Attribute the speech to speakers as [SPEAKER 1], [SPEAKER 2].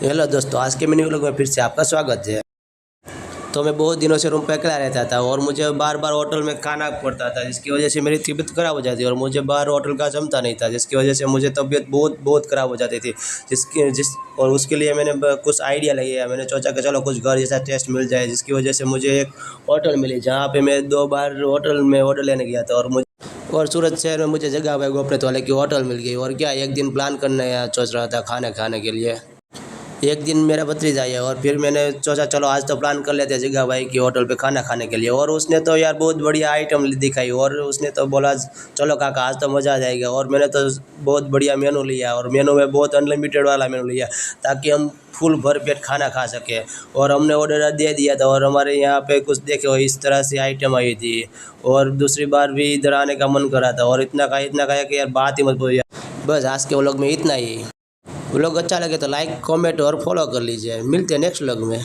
[SPEAKER 1] Hello दोस्तों, आज के मिनी व्लॉग में फिर से आपका स्वागत है। तो मैं बहुत दिनों से रूम पर अकेला रहता था और मुझे बार बार होटल में खाना पड़ता था, जिसकी वजह से मेरी तबीयत ख़राब हो जाती और मुझे बाहर होटल का जमता नहीं था, जिसकी वजह से मुझे तबीयत बहुत बहुत ख़राब हो जाती थी। और उसके लिए मैंने कुछ आइडिया लिया। मैंने सोचा कि चलो कुछ घर जैसा टेस्ट मिल जाए, जिसकी वजह से मुझे एक होटल मिली, जहाँ पर मैं 2 बार होटल में ऑर्डर लेने गया था। और सूरत शहर में मुझे जगह भाई गोपनीयत वाले की होटल मिल गई। और क्या, एक दिन प्लान करने सोच रहा था खाने के लिए। एक दिन मेरा भतीजा आया और फिर मैंने सोचा चलो आज तो प्लान कर लेते हैं जगह भाई की होटल पे खाना खाने के लिए। और उसने तो यार बहुत बढ़िया आइटम दिखाई और उसने तो बोला चलो काका आज तो मज़ा आ जाएगा। और मैंने तो बहुत बढ़िया मेनू लिया और मेनू में बहुत अनलिमिटेड वाला मेनू लिया, ताकि हम फुल भर पेट खाना खा सके। और हमने ऑर्डर दे दिया था और हमारे यहाँ पे कुछ देखे हो इस तरह से आइटम आई थी। और दूसरी बार भी इधर आने का मन करा था और इतना खाया कि यार बात ही मत पूछिए। बस आज के व्लॉग में इतना ही। व्लॉग अच्छा लगे तो लाइक, कमेंट और फॉलो कर लीजिए। मिलते हैं नेक्स्ट व्लॉग में।